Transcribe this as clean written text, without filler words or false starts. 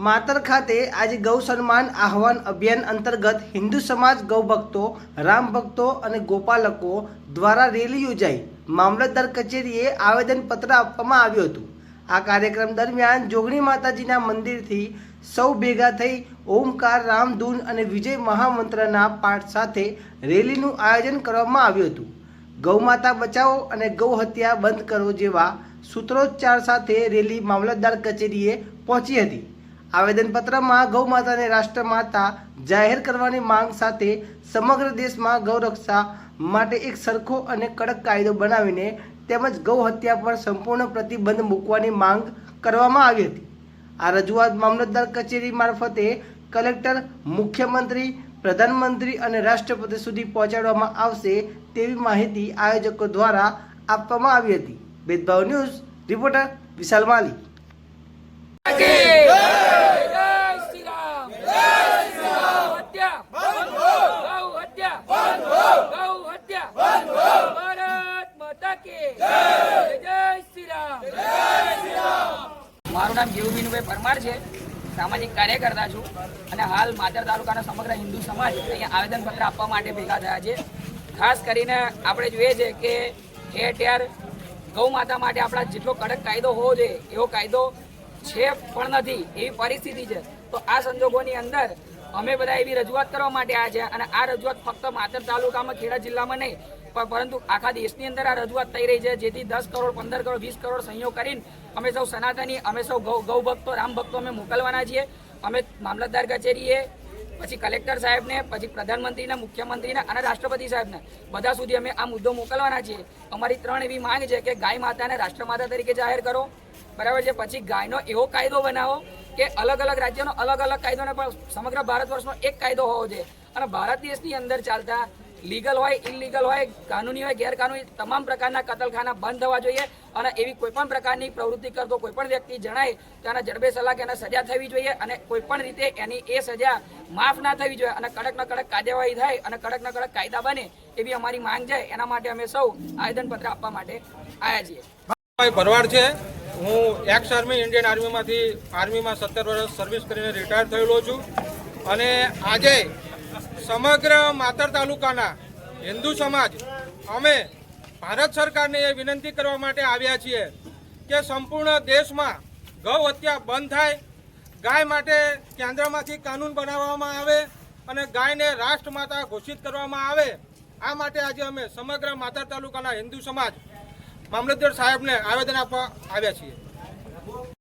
માતર ખાતે આજે ગૌ સન્માન આહવાન અભિયાન અંતર્ગત હિન્દુ સમાજ ગૌ ભક્તો, રામ ભક્તો અને ગોપાલકો દ્વારા રેલી યોજાઈ મામલતદાર કચેરીએ આવેદનપત્ર આપવામાં આવ્યું હતું। આ કાર્યક્રમ દરમિયાન જોગણી માતાજીના મંદિરથી સૌ ભેગા થઈ ઓમકાર, રામધૂન અને વિજય મહામંત્રના પાઠ સાથે રેલીનું આયોજન કરવામાં આવ્યું હતું। ગૌ માતા બચાવો અને ગૌ હત્યા બંધ કરો જેવા સૂત્રોચ્ચાર સાથે રેલી મામલતદાર કચેરીએ પહોંચી હતી। આવેદનપત્રમાં ગૌ માતાને રાષ્ટ્રમાતા જાહેર કરવાની માંગ સાથે સમગ્ર દેશમાં ગૌ રક્ષા માટે એક સરખો અને કડક કાયદો બનાવીને તેમજ ગૌ હત્યા પર સંપૂર્ણ પ્રતિબંધ મૂકવાની માંગ કરવામાં આવી હતી। આ રજૂઆત મામલતદાર કચેરી મારફતે કલેક્ટર, મુખ્યમંત્રી, પ્રધાનમંત્રી અને રાષ્ટ્રપતિ સુધી પહોંચાડવામાં આવશે તેવી માહિતી આયોજકો દ્વારા આપવામાં આવી હતી। ભેદભાવ ન્યૂઝ રિપોર્ટર વિશાલ માલી। મારું નામ ગેવુમીનુભાઈ પરમાર છે, સામાજિક કાર્યકર્તા છું અને હાલ માતર તાલુકાના સમગ્ર હિન્દુ સમાજ અહીંયા આવેદનપત્ર આપવા માટે ભેગા થયા છે। ખાસ કરીને આપણે જોઈએ છે કે ઠેર ઠેર ગૌ માતા માટે આપણા જેટલો કડક કાયદો હોવો જોઈએ એવો કાયદો છે પણ નથી, એવી પરિસ્થિતિ છે। તો આ સંજોગોની અંદર અમે બધા એવી રજૂઆત કરવા માટે આવ્યા છે અને આ રજૂઆત ફક્ત માતર તાલુકામાં, ખેડા જિલ્લામાં નહીં પરંતુ આખા દેશની અંદર આ રજૂઆત થઈ રહી છે, જેથી 10 કરોડ, 15 કરોડ, 20 કરોડ સહીઓ કરીને અમે સૌ સનાતની, અમે સૌ ગૌ ભક્તો, રામ ભક્તો અમે મોકલવાના છીએ। અમે મામલતદાર કચેરીએ, પછી કલેક્ટર સાહેબને, પછી પ્રધાનમંત્રીને, મુખ્યમંત્રીને અને રાષ્ટ્રપતિ સાહેબને બધા સુધી અમે આ મુદ્દો મોકલવાના છીએ। અમારી 3 એવી માંગ છે કે ગાય માતાને રાષ્ટ્રમાતા તરીકે જાહેર કરો, બરાબર છે। પછી ગાયનો એવો કાયદો બનાવો કે અલગ અલગ રાજ્યનો અલગ અલગ કાયદો ને પણ સમગ્ર ભારત વર્ષનો એક કાયદો હોવો જોઈએ અને ભારત દેશની અંદર ચાલતા લીગલ હોય, ઇલીગલ હોય, કાનૂની હોય, ગેરકાનૂની તમામ પ્રકારના કતલખાના બંધ થવા જોઈએ અને એવી કોઈપણ પ્રકારની પ્રવૃત્તિ કરતો કોઈપણ વ્યક્તિ જણાય તો એના જડબે સલાહ એને સજા થવી જોઈએ અને કોઈપણ રીતે એની એ સજા માફ ના થવી જોઈએ અને કડકના કડક કાર્યવાહી થાય અને કડકના કડક કાયદા બને એવી અમારી માંગ છે। એના માટે અમે સૌ આવેદનપત્ર આપવા માટે આવ્યા છીએ। ભરવાડ છે, હું એક્સ આર્મી ઇન્ડિયન આર્મીમાં 17 વર્ષ સર્વિસ કરીને રિટાયર થયેલો છું અને આજે સમગ્ર માતર તાલુકાના હિન્દુ સમાજ અમે ભારત સરકારને એ વિનંતી કરવા માટે આવ્યા છીએ કે સંપૂર્ણ દેશમાં ગૌ હત્યા બંધ થાય, ગાય માટે કેન્દ્રમાંથી કાનૂન બનાવવામાં આવે અને ગાયને રાષ્ટ્રમાતા ઘોષિત કરવામાં આવે। આ માટે આજે અમે સમગ્ર માતર તાલુકાના હિન્દુ સમાજ મામલતદાર સાહેબને આવેદન આપવા આવ્યા છીએ।